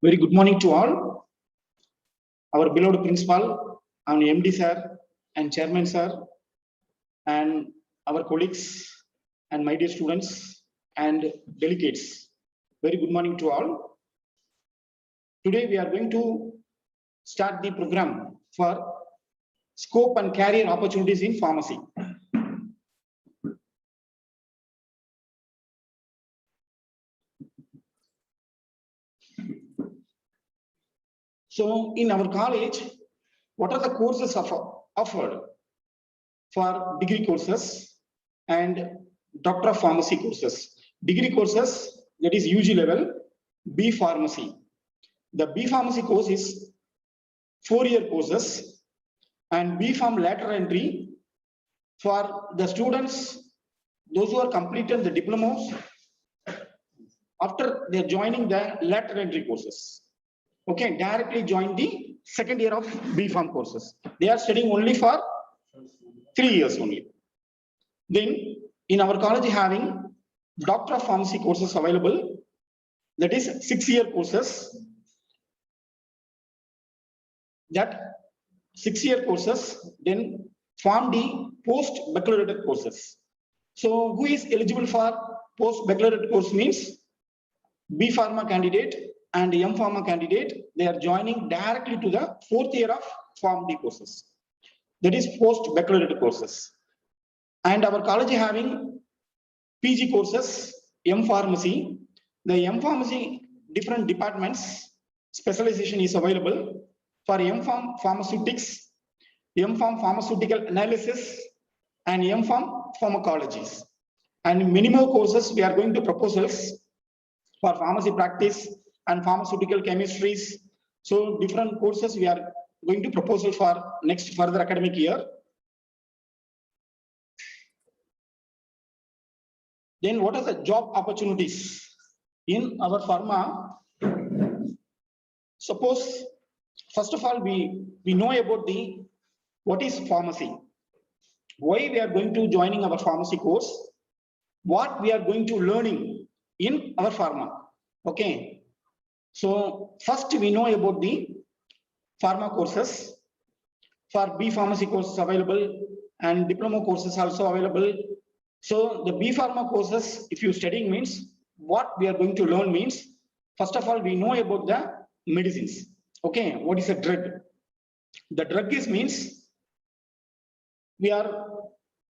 Very good morning to all. Our beloved principal, our MD sir and chairman sir, and our colleagues and my dear students and delegates. Very good morning to all. Today we are going to start the program for scope and career opportunities in pharmacy. So in our college, what are the courses offered for degree courses and Doctor of Pharmacy courses? Degree courses, that is UG level, B Pharmacy. The B Pharmacy course is 4-year courses, and B Pharm lateral entry for the students, those who are completed the diplomas after they are joining the lateral entry courses. Okay, directly join the second year of B Pharm courses. They are studying only for 3 years only. Then in our college having Doctor of Pharmacy courses available, that is 6-year courses. That 6-year courses, then PharmD post baccalaureate courses. So who is eligible for post baccalaureate course means B Pharma candidate and M Pharma candidate, they are joining directly to the 4th year of PharmD courses. That is post baccalaureate courses. And our college having PG courses, M Pharmacy. The M Pharmacy different departments specialization is available for M Pharm Pharmaceutics, M Pharm Pharmaceutical Analysis, and M Pharm Pharmacologies. And many more courses we are going to proposals for pharmacy practice and pharmaceutical chemistries. So different courses we are going to proposal for next further academic year. Then what are the job opportunities in our pharma? Suppose, first of all, we know about what is pharmacy, why we are going to joining our pharmacy course, what we are going to learning in our pharma. Okay, so first we know about the pharma courses. For B Pharmacy courses available and diploma courses also available. So the B Pharma courses, if you studying means what we are going to learn means, first of all, we know about the medicines. Okay, what is a drug? The drug is means we are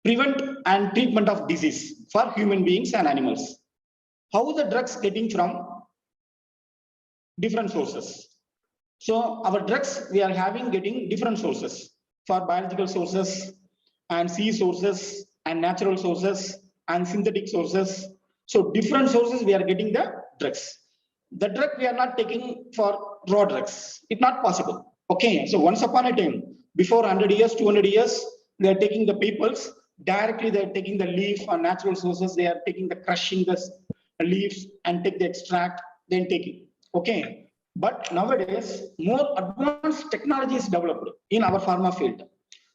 prevent and treatment of disease for human beings and animals. How the drugs getting from different sources? So our drugs we are having getting different sources for biological sources and sea sources and natural sources and synthetic sources. So different sources we are getting the drugs. The drug we are not taking for raw drugs. It's not possible. Okay, so once upon a time, before 100 years, 200 years, they are taking the peoples directly. They are taking the leaf or natural sources. They are taking the crushing the leaves and take the extract, then take it. Okay, but nowadays more advanced technology is developed in our pharma field.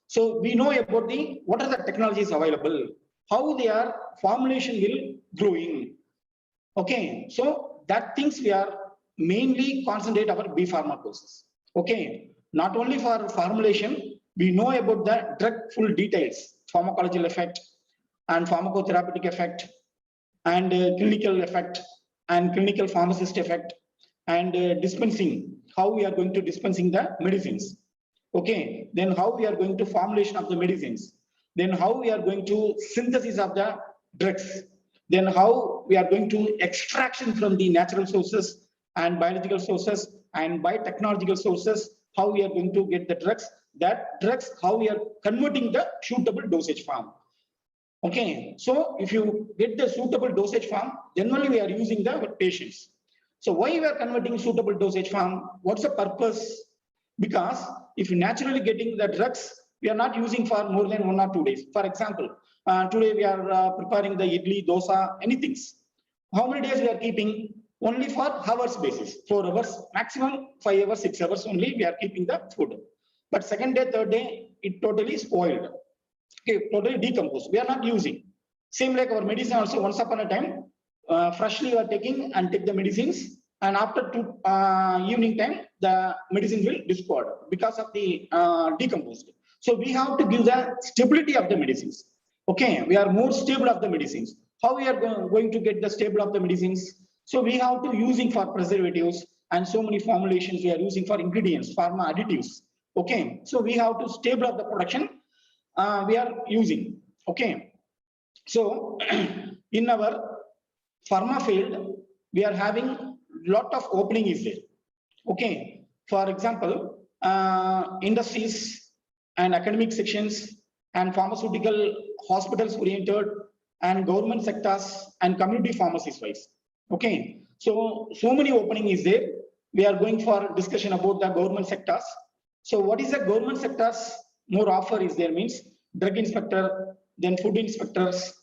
So we know about what are the technologies available, how their formulation will growing. Okay, so that things we are mainly concentrate our B Pharma courses. Okay, not only for formulation, we know about the drug full details, pharmacological effect and pharmacotherapeutic effect and clinical effect and clinical pharmacist effect and dispensing, how we are going to dispensing the medicines. Okay, then how we are going to formulation of the medicines, then how we are going to synthesis of the drugs, then how we are going to extraction from the natural sources and biological sources and biotechnological sources, how we are going to get the drugs, that drugs, how we are converting the suitable dosage form. Okay, so if you get the suitable dosage form, generally we are using the patients. So why we are converting suitable dosage form? What's the purpose? Because if you're naturally getting the drugs, we are not using for more than 1 or 2 days. For example, today we are preparing the idli, dosa, anything. How many days we are keeping? Only for hours basis, 4 hours, maximum 5 hours, 6 hours only we are keeping the food. But second day, third day, it totally spoiled. Okay, totally decomposed. We are not using. Same like our medicine also, once upon a time, freshly you are taking and take the medicines and after evening time, the medicine will discard because of the decomposed. So we have to give the stability of the medicines. Okay, we are more stable of the medicines. How we are going to get the stable of the medicines? So we have to using for preservatives and so many formulations we are using for ingredients, pharma additives. Okay, so we have to stable of the production we are using. Okay, so in our pharma field, we are having lot of opening is there. Okay, for example, industries and academic sections and pharmaceutical hospitals oriented and government sectors and community pharmacies wise. Okay, so many opening is there. We are going for discussion about the government sectors. So what is the government sectors more offer is there means drug inspector, then food inspectors.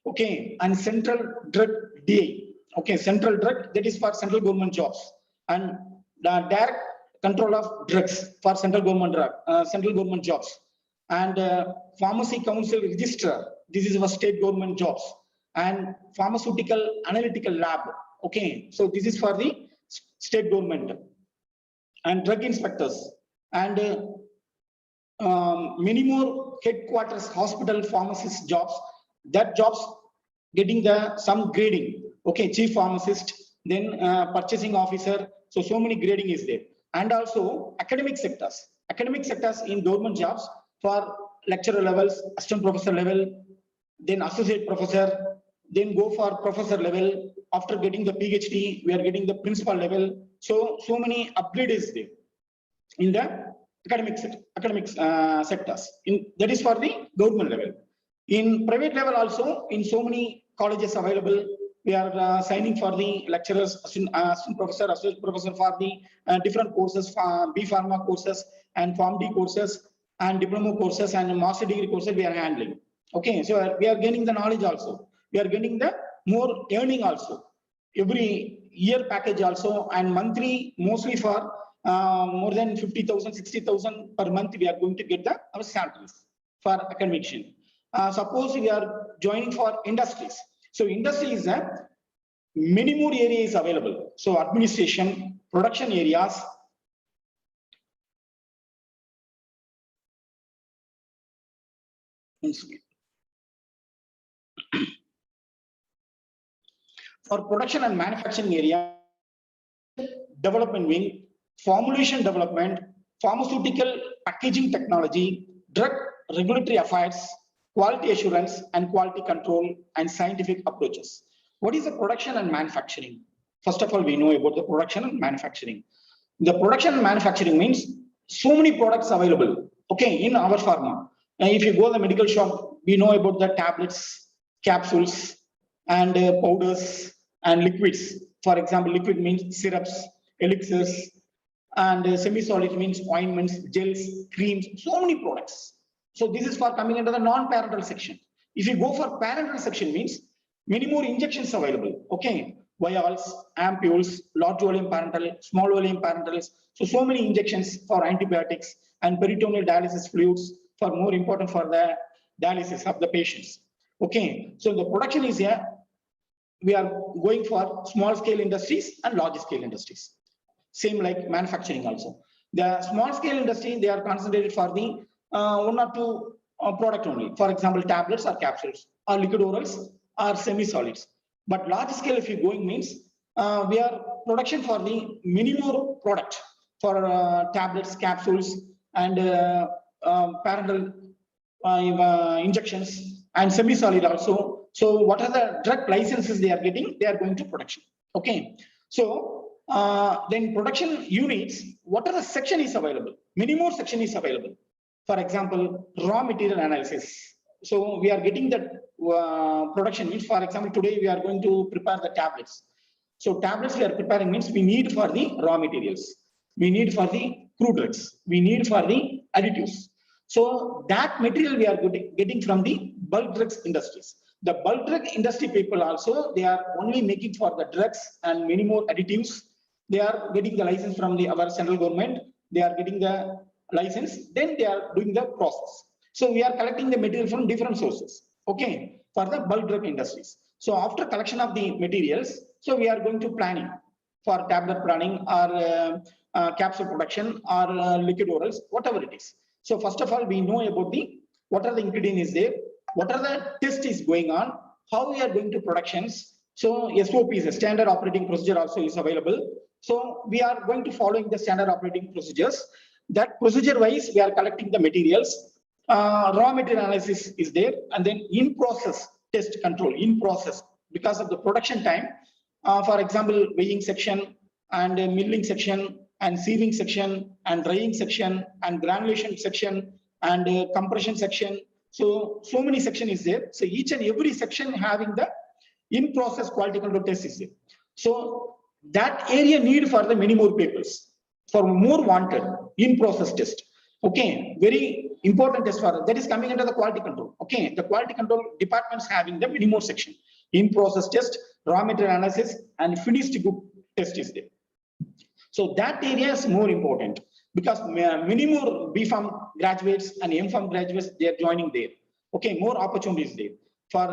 Okay, and central drug DA. Okay, central drug, that is for central government jobs, and the direct control of drugs for central government jobs, and pharmacy council registrar, this is for state government jobs, and pharmaceutical analytical lab. Okay, so this is for the state government, and drug inspectors, and many more headquarters hospital pharmacist jobs. That jobs getting the some grading. Okay, chief pharmacist, then purchasing officer. So many grading is there. And also academic sectors in government jobs for lecturer levels, assistant professor level, then associate professor, then go for professor level. After getting the PhD, we are getting the principal level. So many upgrade is there in the academic sectors. That is for the government level. In private level also, in so many colleges available, we are signing for the lecturers, assistant professor, associate professor for the different courses, B Pharma courses and Pharm D courses and diploma courses and master degree courses we are handling. Okay, so we are gaining the knowledge also. We are getting the more earning also. Every year package also, and monthly mostly for more than 50,000, 60,000 per month we are going to get our salaries for academician. Suppose we are joining for industries. So industry is many more areas available. So administration, production areas. For production and manufacturing area, development wing, formulation development, pharmaceutical packaging technology, drug regulatory affairs, quality assurance and quality control, and scientific approaches. What is the production and manufacturing? First of all, we know about the production and manufacturing. The production and manufacturing means so many products available. Okay, in our pharma. If you go to the medical shop, we know about the tablets, capsules, and powders and liquids. For example, liquid means syrups, elixirs, and semi-solid means ointments, gels, creams, so many products. So this is for coming under the non-parenteral section. If you go for parenteral section means many more injections available. Okay, vials, ampules, large volume parenteral, small volume parenterals. So many injections for antibiotics and peritoneal dialysis fluids for more important for the dialysis of the patients. Okay, so the production is here. We are going for small scale industries and large scale industries. Same like manufacturing also. The small scale industry, they are concentrated for the one or two product only. For example, tablets or capsules or liquid orals or semi-solids. But large scale, if you're going means we are production for the many more product for tablets, capsules, and parenteral injections and semi-solid also. So what are the drug licenses they are getting? They are going to production. Okay, so then production units, what are the section is available? Many more section is available. For example, raw material analysis. So we are getting that production means, for example, today we are going to prepare the tablets. So tablets we are preparing means we need for the raw materials, we need for the crude drugs, we need for the additives. So that material we are getting from the bulk drugs industries. The bulk drug industry people also, they are only making for the drugs and many more additives. They are getting the license from our central government. They are getting the license, then they are doing the process. So we are collecting the material from different sources. Okay, for the bulk drug industries. So after collection of the materials, so we are going to planning. for tablet planning or capsule production or liquid orals, whatever it is. So first of all, we know about what are the ingredient is there, what are the test is going on, how we are going to productions. So SOP is a standard operating procedure also is available. So we are going to following the standard operating procedures. That procedure wise, we are collecting the materials. Raw material analysis is there, and then in process test control in process because of the production time. For example, weighing section and milling section and sieving section and drying section and granulation section and compression section. So many section is there. So each and every section having the in process quality control test is there. So that area need for the many more papers for more wanted in process test. Okay, very important test for that is coming under the quality control. Okay, the quality control departments having the many more section in process test, raw material analysis, and finished good test is there. So that area is more important because many more B Pharm graduates and M Pharm graduates they are joining there. Okay, more opportunities there for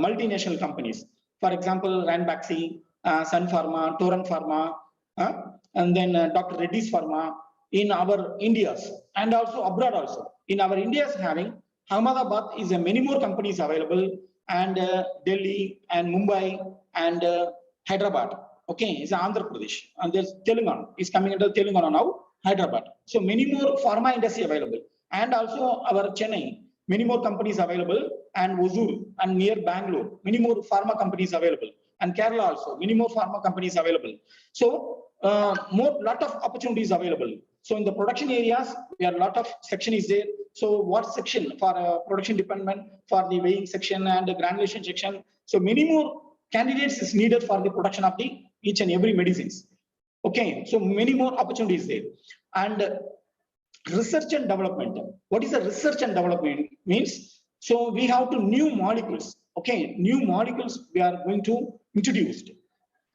multinational companies. For example, Ranbaxy, Sun Pharma, Torrent Pharma, and then Dr. Reddy's Pharma in our India's and also abroad also. In our India's having Ahmedabad is a many more companies available and Delhi and Mumbai and Hyderabad. Okay, it's Andhra Pradesh and there's Telangana is coming under Telangana now, Hyderabad. So many more pharma industry available and also our Chennai, many more companies available and Hosur and near Bangalore, many more pharma companies available and Kerala also, many more pharma companies available. So more lot of opportunities available. So in the production areas, there are a lot of section is there. So what section for production department for the weighing section and the granulation section. So many more candidates is needed for the production of the each and every medicines. Okay, so many more opportunities there. And research and development. What is the research and development means? So we have to new molecules. Okay, new molecules we are going to introduce.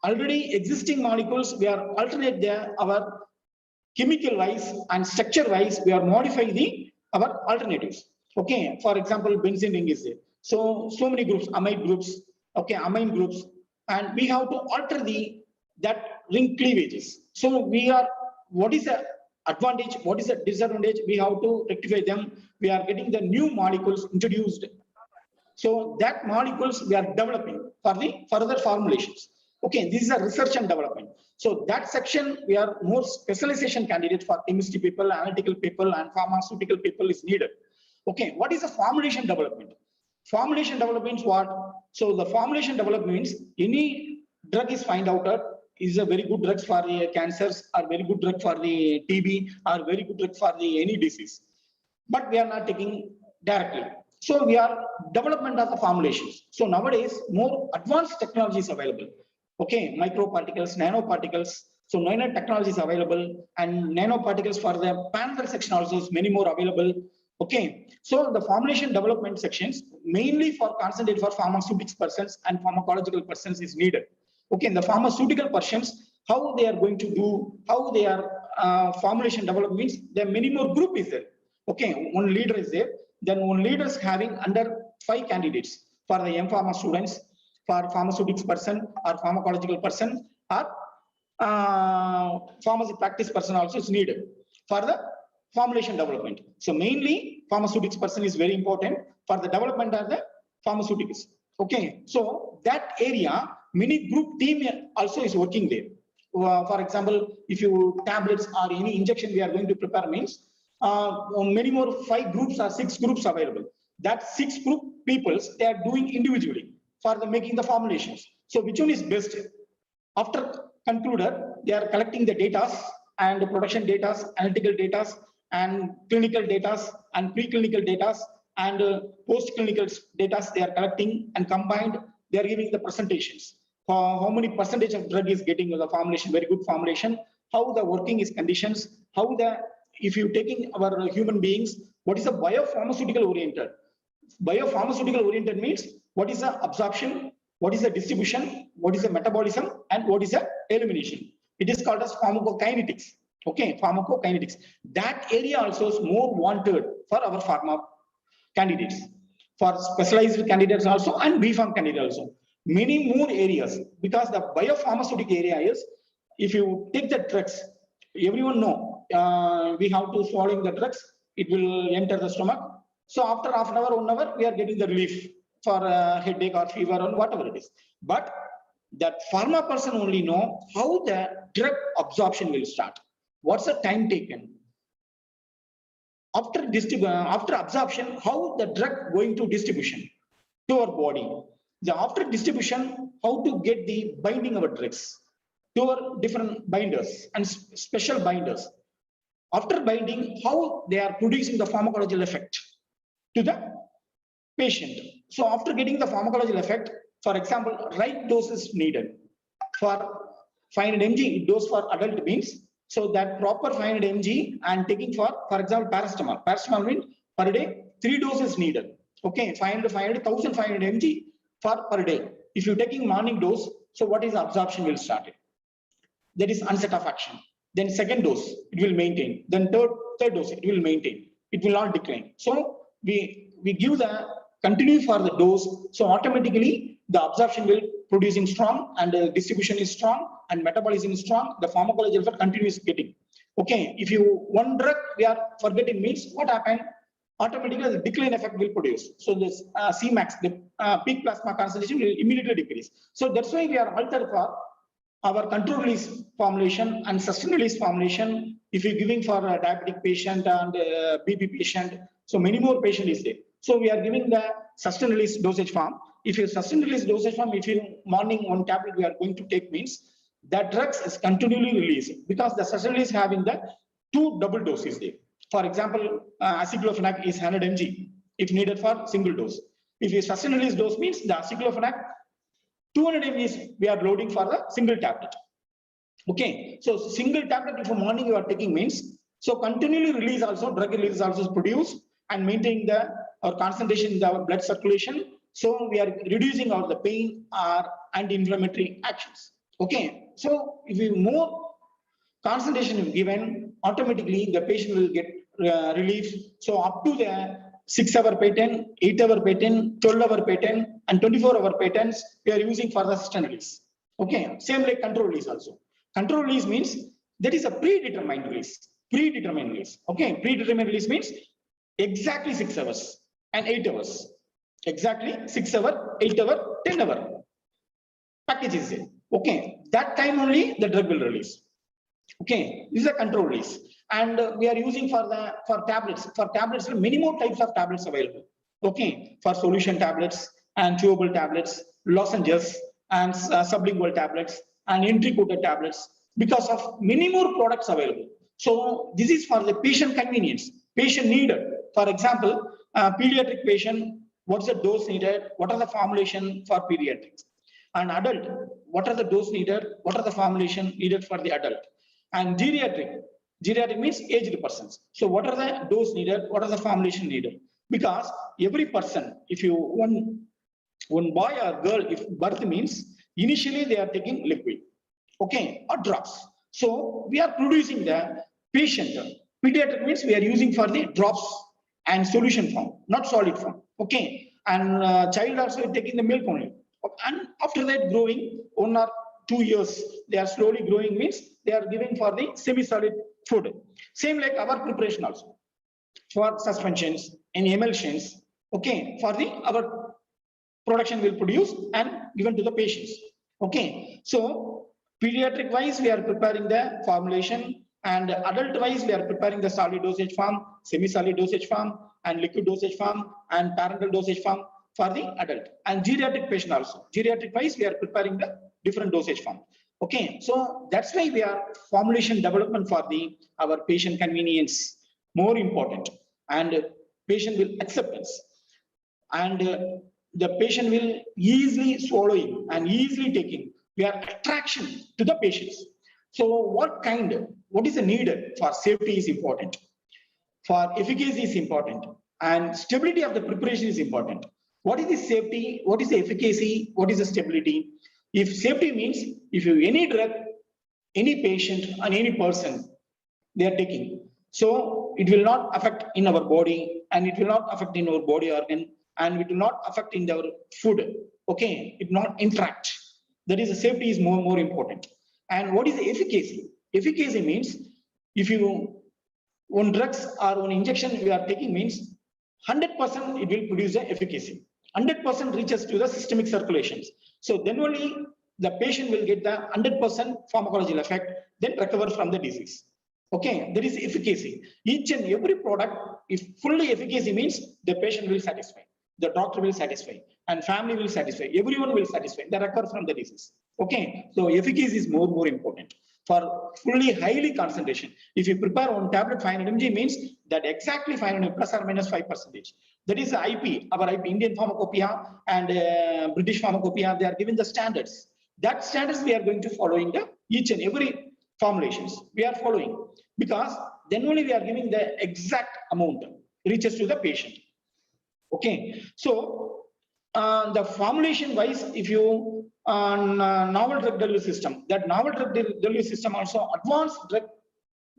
Already existing molecules we are alternate there our chemical wise and structure wise we are modifying our alternatives. Okay, for example, benzene ring is there. So many groups, amide groups, okay, amine groups, and we have to alter that ring cleavages. So we are what is the advantage, what is the disadvantage? We have to rectify them. We are getting the new molecules introduced. So that molecules we are developing for the further formulations. Okay, this is a research and development. So that section we are more specialization candidate for chemistry people, analytical people, and pharmaceutical people is needed. Okay, what is the formulation development? Formulation development is what? So the formulation development means any drug is find out is a very good drug for the cancers, or very good drug for the TB, or very good drug for the any disease. But we are not taking directly. So we are development of the formulations. So nowadays more advanced technology is available. Okay, microparticles, nanoparticles. So nano technology is available, and nanoparticles for the panel section also is many more available. Okay, so the formulation development sections mainly for concentrate for pharmaceutics persons and pharmacological persons is needed. Okay, in the pharmaceutical persons, how they are going to do, how they are formulation development means there are many more group is there. Okay, one leader is there, then one leader is having under 5 candidates for the M-Pharma students, for pharmaceutics person or pharmacological person or pharmacy practice person also is needed for the formulation development. So mainly pharmaceutics person is very important for the development of the pharmaceuticals. Okay, so that area many group team also is working there. For example, if you tablets or any injection we are going to prepare means many more 5 groups or 6 groups available. That 6 group peoples they are doing individually for the making the formulations. So which one is best? After concluded, they are collecting the data and the production data, analytical data, and clinical data and preclinical data and post-clinical data they are collecting and combined. They are giving the presentations. How many percentage of drug is getting the formulation, very good formulation, how the working is conditions, how the, if you taking our human beings, what is the biopharmaceutical oriented? Biopharmaceutical oriented means what is the absorption, what is the distribution, what is the metabolism, and what is the elimination. It is called as pharmacokinetics. Okay, pharmacokinetics. That area also is more wanted for our pharma candidates, for specialized candidates also and B Pharm candidates also. Many more areas because the biopharmaceutical area is if you take the drugs, everyone know we have to swallow the drugs, it will enter the stomach. So after half an hour, 1 hour, we are getting the relief for headache or fever or whatever it is. But that pharma person only know how the drug absorption will start. What's the time taken? After absorption, how the drug going to distribution to our body. The after distribution, how to get the binding of drugs to our different binders and special binders. After binding, how they are producing the pharmacological effect to the patient. So after getting the pharmacological effect, for example, right dose is needed. For 500 mg dose for adult means, so that proper 500 mg and taking for example, paracetamol. Paracetamol means per day 3 doses needed. Okay, 500, 1500 mg for per day. If you're taking morning dose, so what is the absorption will start it? That is onset of action. Then second dose, it will maintain. Then third dose, it will maintain. It will not decline. So we give the continue for the dose. So automatically the absorption will producing strong and the distribution is strong and metabolism is strong. The pharmacology effect continues getting. Okay, if you one drug we are forgetting means what happened? Automatically the decline effect will produce. So this Cmax, the peak plasma concentration will immediately decrease. So that's why we are altered for our control release formulation and sustained release formulation. If you're giving for a diabetic patient and BP patient, so many more patient is there. So we are giving the sustained release dosage form. If you sustained release dosage form, if you morning one tablet we are going to take means that drugs is continually released because the sustained release having the 2 double doses there. For example, aceclofenac is 100 mg if needed for single dose. If you sustained release dose means the aceclofenac 200 mg we are loading for the single tablet. Okay, so single tablet if morning you are taking means, so continually release also, drug release also is produced and maintaining the our concentration in the blood circulation. So we are reducing out the pain or anti-inflammatory actions. Okay, so if you more concentration is given, automatically the patient will get relief. So up to the 6-hour patent, 8-hour patent, 12-hour patent, and 24-hour patents we are using for the sustained release. Okay, same like control release also. Control release means that is a predetermined release. Predetermined release. Okay, predetermined release means exactly 6 hours and 8 hours. Exactly 6 hour, 8 hour, 10 hour package is it. Okay, that time only the drug will release. Okay, this is a control release. And we are using for tablets. For tablets, many more types of tablets available. Okay, for solution tablets and chewable tablets, lozenges and sublingual tablets and entry-coated tablets, because of many more products available. So this is for the patient convenience, patient needed. For example, pediatric patient, what's the dose needed? What are the formulation for pediatrics? And adult, what are the dose needed? What are the formulation needed for the adult? And geriatric means aged persons. So what are the dose needed? What are the formulation needed? Because every person, if you one boy or girl, if birth means initially they are taking liquid, okay, or drops. So we are producing the patient. Pediatric means we are using for the drops and solution form, not solid form. Okay, and child also taking the milk only. And after that growing 1 or 2 years, they are slowly growing means they are giving for the semi-solid food. Same like our preparation also for suspensions and emulsions. Okay, for the our production will produce and given to the patients. Okay, so pediatric wise we are preparing the formulation, and adult wise we are preparing the solid dosage form, semi-solid dosage form, and liquid dosage form, and parenteral dosage form for the adult. And geriatric patient also, geriatric wise we are preparing the different dosage form. Okay, so that's why we are formulation development for the our patient convenience more important, and patient will acceptance, and the patient will easily swallowing and easily taking. We are attraction to the patients. So what is the needed for safety is important, for efficacy is important, and stability of the preparation is important. What is the safety? What is the efficacy? What is the stability? If safety means if you any drug, any patient and any person they are taking, so it will not affect in our body, and it will not affect in our body organ, and it will not affect in our food. Okay, it will not interact. That is, the safety is more important. And what is the efficacy? Efficacy means if you one drugs or one injection you are taking means 100% it will produce the efficacy. 100% reaches to the systemic circulations. So then only the patient will get the 100% pharmacological effect, then recover from the disease. Okay, there is efficacy. Each and every product, if fully efficacy means the patient will satisfy, the doctor will satisfy, and family will satisfy, everyone will satisfy, they recover from the disease. Okay, so efficacy is more important. For fully highly concentration, if you prepare one tablet 500 mg means that exactly 500 plus or minus 5%. That is IP, our IP, Indian Pharmacopoeia and British Pharmacopoeia, they are given the standards. That standards we are going to follow in the each and every formulations we are following, because then only we are giving the exact amount reaches to the patient. Okay, so the formulation wise, if you novel drug delivery system, that novel drug delivery system also advanced drug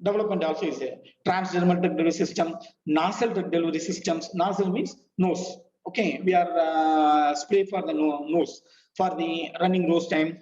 development also is there. Transdermal drug delivery system, nasal drug delivery systems. Nasal means nose. Okay, we are spray for the nose for the running nose time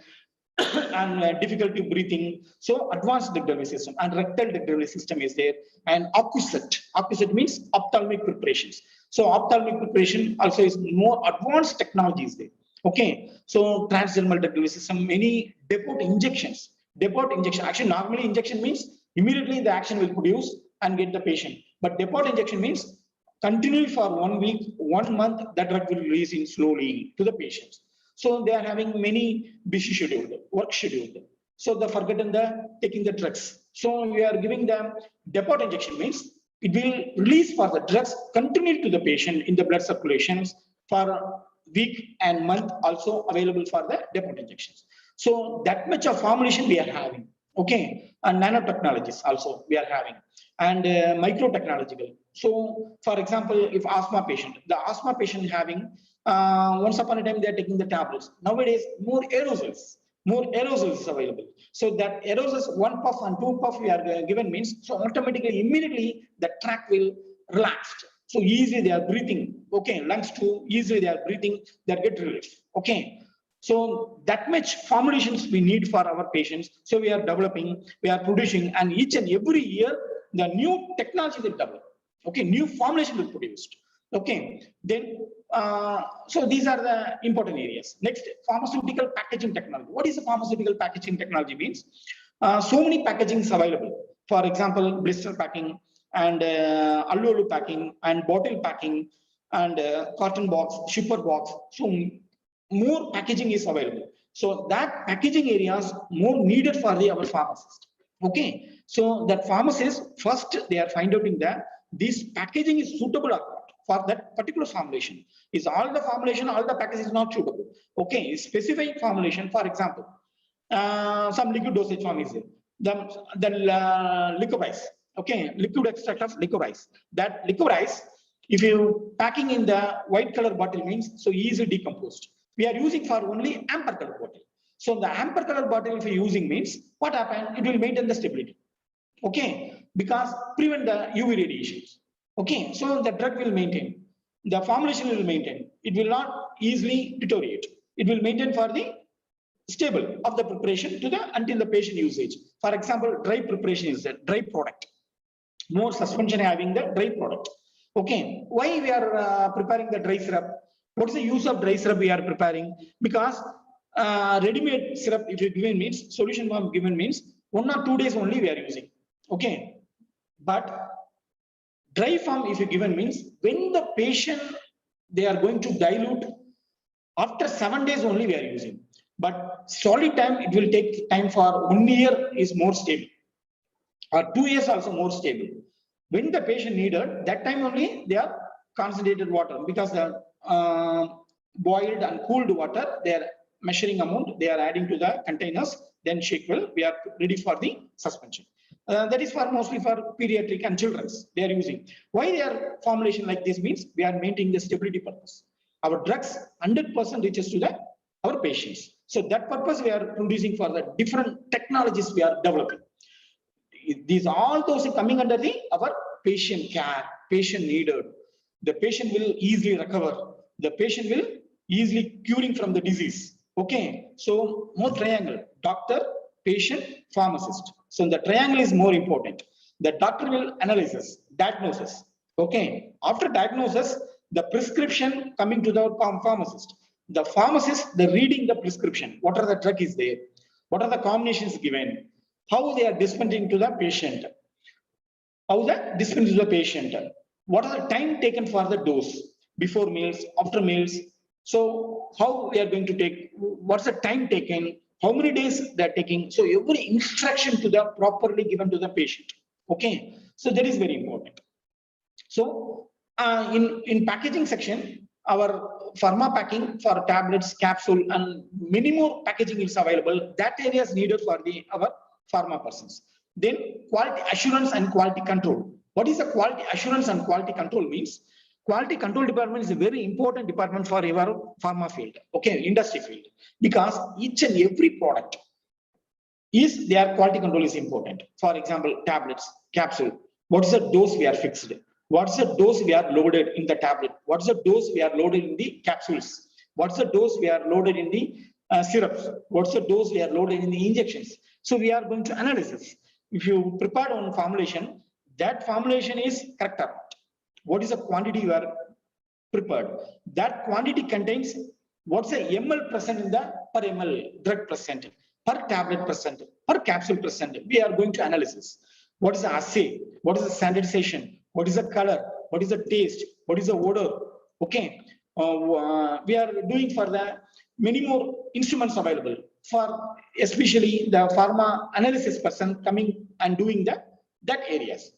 and difficulty breathing. So advanced drug delivery system and rectal drug delivery system is there. And opposite. Opposite means ophthalmic preparations. So ophthalmic preparation also is more advanced technologies there. Okay, so transdermal drug delivery system, many depot injections. Depot injection. Actually, normally injection means immediately the action will produce and get the patient. But depot injection means continually for 1 week, 1 month, the drug will release in slowly to the patients. So they are having many busy schedule, work schedule. So they forgotten the taking the drugs. So we are giving them depot injection means it will release for the drugs continue to the patient in the blood circulations for week and month, also available for the depot injections. So that much of formulation we are having. Okay, and nanotechnologies also we are having, and micro-technological. So for example, if asthma patient, the asthma patient having once upon a time they are taking the tablets. Nowadays more aerosols is available. So that aerosols 1 puff and 2 puff we are given means, so automatically immediately the tract will relaxed. So easily they are breathing. Okay, lungs too easily they are breathing, they get relief. Okay. So that much formulations we need for our patients. So we are developing, we are producing, and each and every year the new technology will develop. Okay, new formulation will produced. Okay, then so these are the important areas. Next, pharmaceutical packaging technology. What is the pharmaceutical packaging technology means? So many packagings available. For example, blister packing and allu packing and bottle packing and carton box, shipper box. So more packaging is available. So that packaging areas more needed for our pharmacist. Okay, so that pharmacist first they are find out in that this packaging is suitable or not for that particular formulation. Is all the formulation, all the package is not suitable. Okay, specific formulation, for example, some liquid dosage form is there. The licorice. Okay, liquid extract of licorice. That licorice, if you packing in the white color bottle means so easily decomposed. We are using for only amber color bottle. So the amber color bottle if you're using means what happened? It will maintain the stability. Okay, because prevent the UV radiations. Okay, so the drug will maintain. The formulation will maintain. It will not easily deteriorate. It will maintain for the stable of the preparation to the until the patient usage. For example, dry preparation is a dry product. More suspension having the dry product. Okay, why we are preparing the dry syrup? What is the use of dry syrup we are preparing? Because ready-made syrup, if you given means, solution form given means 1 or 2 days only we are using. Okay, but dry form if you given means when the patient they are going to dilute after 7 days only we are using. But solid time it will take time for 1 year is more stable, or 2 years also more stable. When the patient needed that time only they are concentrated water, because the boiled and cooled water they are measuring amount they are adding to the containers, then shake well we are ready for the suspension. That is for mostly for pediatric and children's they are using. Why they are formulation like this means we are maintaining the stability purpose. Our drugs 100% reaches to the our patients. So that purpose we are producing for the different technologies we are developing. These all those are coming under the our patient care, patient needed. The patient will easily recover. The patient will easily curing from the disease. Okay, so more triangle, doctor, patient, pharmacist. So the triangle is more important. The doctor will analysis, diagnosis. Okay. After diagnosis, the prescription coming to the pharmacist. The pharmacist, the reading the prescription. What are the drug is there? What are the combinations given? How they are dispensing to the patient? How the dispensing to the patient? What are the time taken for the dose? Before meals, after meals. So how we are going to take? What's the time taken? How many days they are taking? So every instruction to the properly given to the patient. Okay. So that is very important. So in packaging section, our pharma packing for tablets, capsule, and many more packaging is available. That area is needed for our pharma persons. Then quality assurance and quality control. What is the quality assurance and quality control means? Quality control department is a very important department for our pharma field, okay, industry field, because each and every product is their quality control is important. For example, tablets, capsule. What is the dose we are fixed? What's the dose we are loaded in the tablet? What's the dose we are loaded in the capsules? What's the dose we are loaded in the syrups? What's the dose we are loaded in the injections? So we are going to analysis. If you prepare one formulation, that formulation is correct or not? What is the quantity you are prepared? That quantity contains what's the ml present in the per ml drug present, per tablet present, per capsule present. We are going to analysis. What is the assay? What is the standardization? What is the color? What is the taste? What is the odor? Okay. We are doing for the many more instruments available for especially the pharma analysis person coming and doing that areas.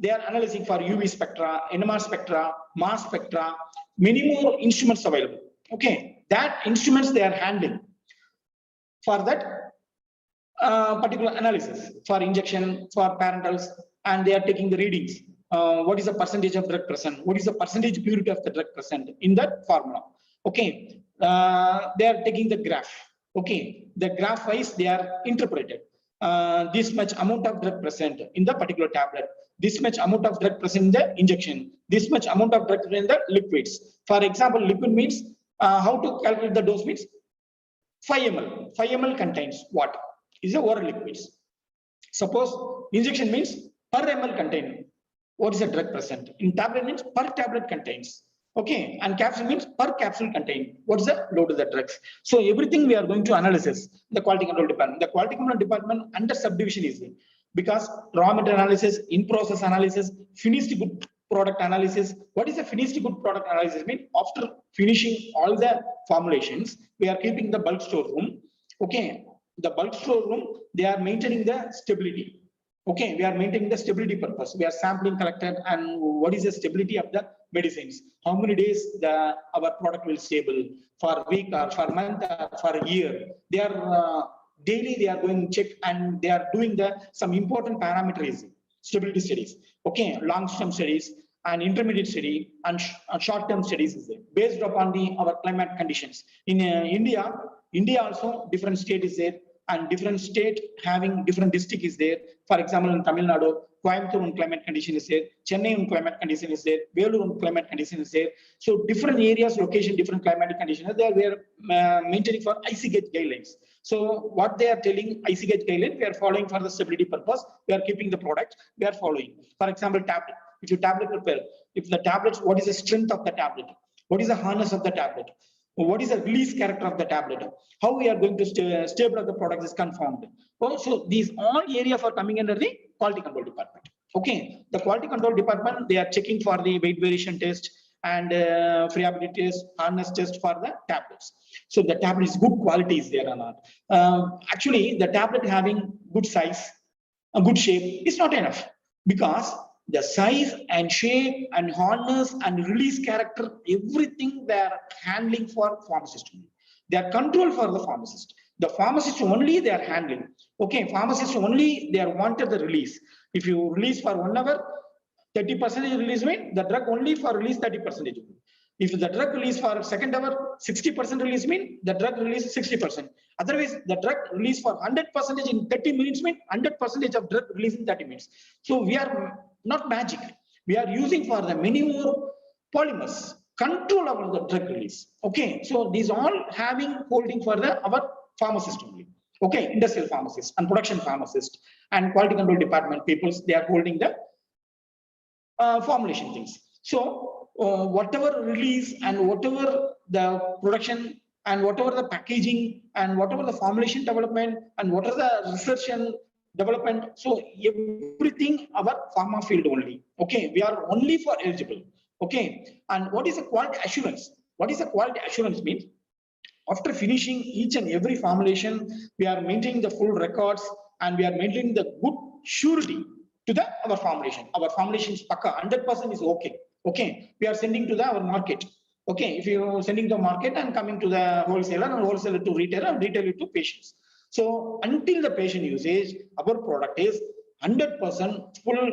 They are analyzing for UV spectra, NMR spectra, mass spectra, many more instruments available. Okay, that instruments they are handling for that particular analysis for injection, for parentals, and they are taking the readings. What is the percentage of drug present? What is the percentage purity of the drug present in that formula? Okay, they are taking the graph. Okay, the graph wise they are interpreted. This much amount of drug present in the particular tablet. This much amount of drug present in the injection. This much amount of drug present in the liquids. For example, liquid means how to calculate the dose means 5 ml. 5 ml contains what? Is the oral liquids. Suppose injection means per ml contain what is the drug present. In tablet means per tablet contains. Okay, and capsule means per capsule contain. What is the load of the drugs? So everything we are going to analysis the quality control department. The quality control department under subdivision is there because raw material analysis, in process analysis, finished good product analysis. What is a finished good product analysis mean? After finishing all the formulations, we are keeping the bulk store room. Okay, the bulk store room, they are maintaining the stability. Okay, we are maintaining the stability purpose. We are sampling collected and what is the stability of the medicines? How many days our product will stable for a week or for a month or for a year? They are daily they are going to check and they are doing some important parameters, stability studies. Okay, long-term studies and intermediate study and short-term studies is there based upon our climate conditions. In India also different state is there. And different state having different district is there. For example, in Tamil Nadu, Coimbatore climate condition is there, Chennai climate condition is there, Vellore climate condition is there. So different areas, location, different climatic conditions. They are maintaining for ICGATE guidelines. So what they are telling ICGATE guideline, we are following for the stability purpose. We are keeping the product. We are following. For example, tablet. If you tablet prepare, if the tablets, what is the strength of the tablet? What is the hardness of the tablet? What is the release character of the tablet? How we are going to stable the product is confirmed. So these all areas are coming under the quality control department. Okay, the quality control department, they are checking for the weight variation test and friability test, hardness test for the tablets. So the tablet is good quality is there or not. Actually, the tablet having good size, a good shape is not enough because the size and shape and hardness and release character, everything they are handling for pharmacist. They are control for the pharmacist. The pharmacist only they are handling. Okay, pharmacist only they are wanted the release. If you release for 1 hour, 30% release mean the drug only for release 30%. If the drug release for second hour, 60% release mean the drug release 60%. Otherwise, the drug release for 100% in 30 minutes mean 100% of drug release in 30 minutes. So we are not magic. We are using for the many more polymers control over the drug release. Okay, so these all having holding for our pharmacist only. Okay, industrial pharmacists and production pharmacists and quality control department people, they are holding the formulation things. So whatever release and whatever the production and whatever the packaging and whatever the formulation development and whatever the research and development, so everything our pharma field only. Okay, we are only for eligible. Okay, and what is a quality assurance? What is a quality assurance means? After finishing each and every formulation, we are maintaining the full records and we are maintaining the good surety to the our formulation. Our formulation is pakka, 100% is okay. Okay, we are sending to the our market. Okay, if you are sending to the market and coming to the wholesaler and wholesaler to retailer and retailer to patients. So until the patient usage, our product is 100% full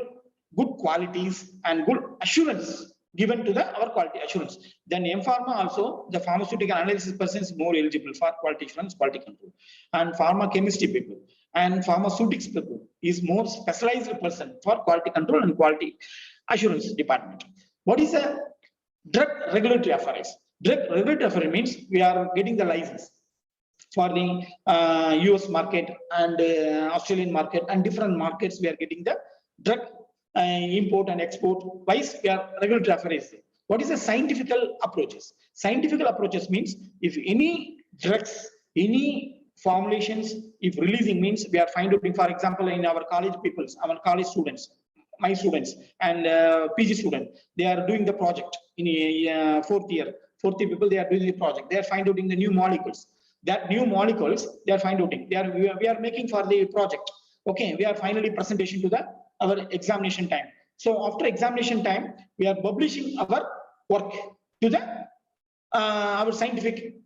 good qualities and good assurance given to the our quality assurance. Then M-Pharma also, the pharmaceutical analysis person is more eligible for quality assurance, quality control. And pharma chemistry people and pharmaceutics people is more specialized person for quality control and quality assurance department. What is a drug regulatory affairs? Drug regulatory affairs means we are getting the license for the US market and Australian market and different markets. We are getting the drug import and export wise, we are regulatory affairs. What is the scientific approaches? Scientific approaches means if any drugs, any formulations, if releasing means we are finding, for example, in our college peoples, our college students, my students and PG student, they are doing the project in fourth year people, they are doing the project. They are finding the new molecules. That new molecules, they are finding. We are making for the project. Okay, we are finally presentation to the our examination time. So after examination time, we are publishing our work to the our scientific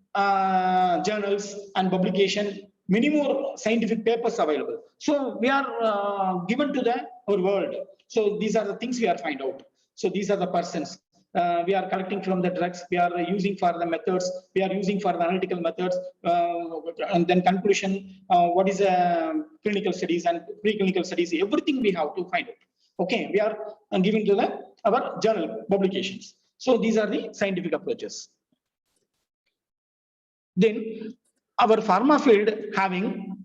journals and publication. Many more scientific papers available. So we are given to the our world. So these are the things we are find out. So these are the persons. We are collecting from the drugs, we are using for the methods, we are using for the analytical methods, and then conclusion, what is clinical studies and preclinical studies, everything we have to find out. Okay, we are giving to the our journal publications. So these are the scientific approaches. Then our pharma field having,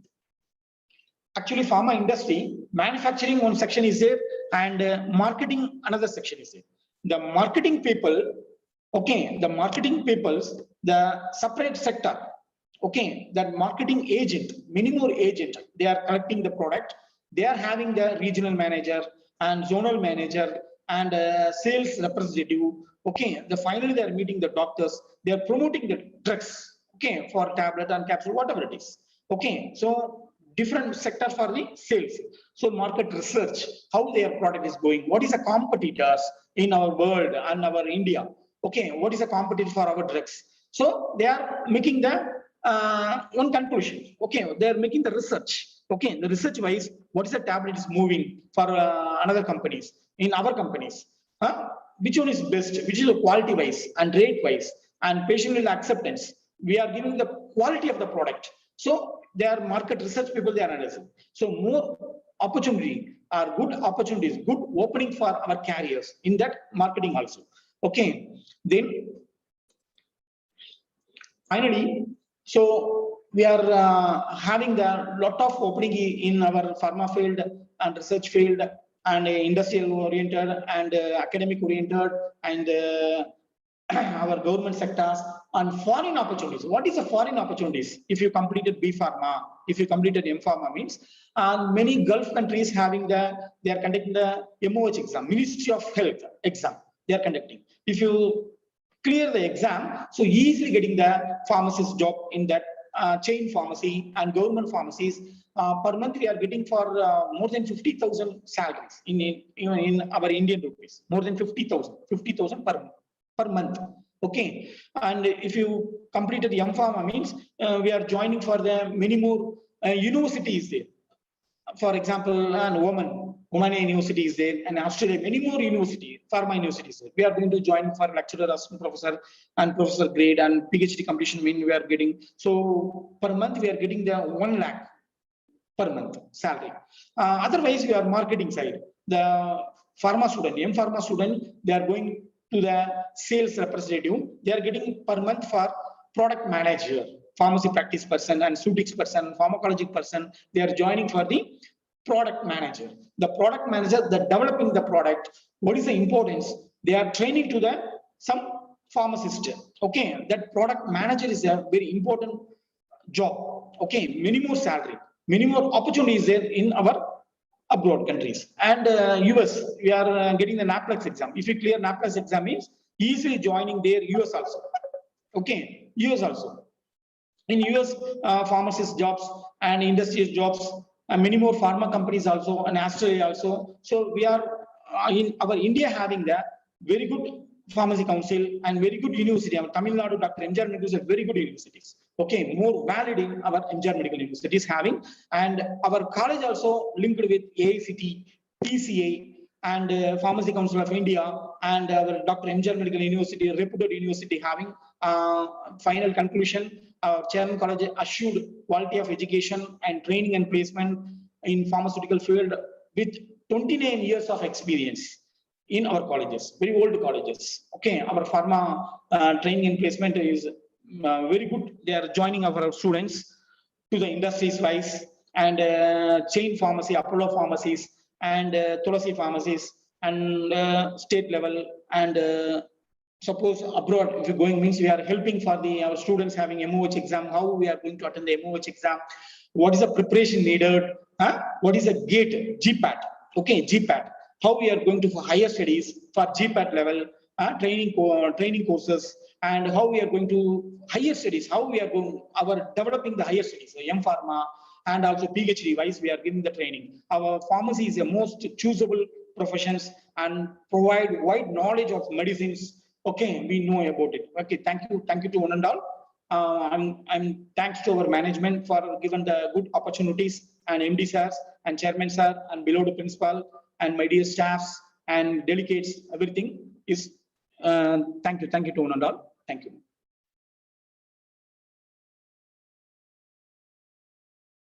actually pharma industry, manufacturing one section is there and marketing another section is there. The marketing people, okay, the marketing peoples, the separate sector, okay, that marketing agent, many more agent, they are collecting the product, they are having the regional manager and zonal manager and sales representative, okay, finally they are meeting the doctors, they are promoting the drugs, okay, for tablet and capsule, whatever it is, okay, so different sector for the sales. So market research, how their product is going, what is the competitors in our world and our India, okay, what is the competitor for our drugs. So they are making the one conclusion, okay, they are making the research, okay, the research wise, what is the tablet is moving for another companies, in our companies, which one is best, which is the quality wise and rate wise and patient acceptance, we are giving the quality of the product. So they are market research people, they are analyzing. So more opportunity are good opportunities, good opening for our carriers in that marketing also. Okay, then finally, so we are having the lot of opening in our pharma field and research field and industrial oriented and academic oriented and our government sectors and foreign opportunities. What is the foreign opportunities? If you completed B Pharma, if you completed M Pharma means, many Gulf countries having they are conducting the MOH exam, Ministry of Health exam, they are conducting. If you clear the exam, so easily getting the pharmacist job in that chain pharmacy and government pharmacies. Per month we are getting for more than 50,000 salaries in our Indian rupees, more than 50,000 per month. Okay, and if you completed the M-Pharma means we are joining for the many more universities there. For example, Oman University is there, and Australia, many more universities, pharma universities. We are going to join for lecturer, assistant professor, and professor grade and PhD completion. Mean we are getting, so per month we are getting the 1 lakh per month salary. Otherwise, we are marketing side. The pharma student, M-Pharma student, they are going to the sales representative. They are getting per month for product manager. pharmacy practice person and Sutix person, pharmacologic person, they are joining for the product manager. The product manager, the developing the product, what is the importance? They are training to the some pharmacist. Okay, that product manager is a very important job. Okay, minimum salary, minimum opportunities there in our abroad countries. And US, we are getting the NAPLEX exam. If you clear NAPLEX exam means easily joining there US also. Okay, US also. In US, pharmacist jobs and industrial jobs, and many more pharma companies also, and Australia also. So we are in our India having the very good pharmacy council and very good university. Our Tamil Nadu Dr. MGR Medical is a very good universities. Okay, more valid in our MGR Medical University is having, and our college also linked with AICT, TCA, and Pharmacy Council of India, and our Dr. MGR Medical University, reputed university having final conclusion. Our Chairman College assured quality of education and training and placement in pharmaceutical field with 29 years of experience in our colleges, very old colleges. Okay, our pharma training and placement is very good. They are joining our students to the industries wise, and chain pharmacy, Apollo pharmacies, and Tulasi pharmacies, and state level, and suppose abroad, if you're going means we are helping for our students having MOH exam, how we are going to attend the MOH exam, what is the preparation needed, what is the gate, GPAT, okay, GPAT, how we are going to for higher studies for GPAT level, training courses, and how we are going to higher studies, how we are going, our developing the higher studies, so M Pharma, and also PhD wise, we are giving the training. Our pharmacy is the most choosable professions and provide wide knowledge of medicines. Okay, we know about it. Okay, thank you to one and all. I'm thanks to our management for giving the good opportunities, and MD sirs and chairman sir and below the principal and my dear staffs and delegates. Everything is thank you to one and all. Thank you.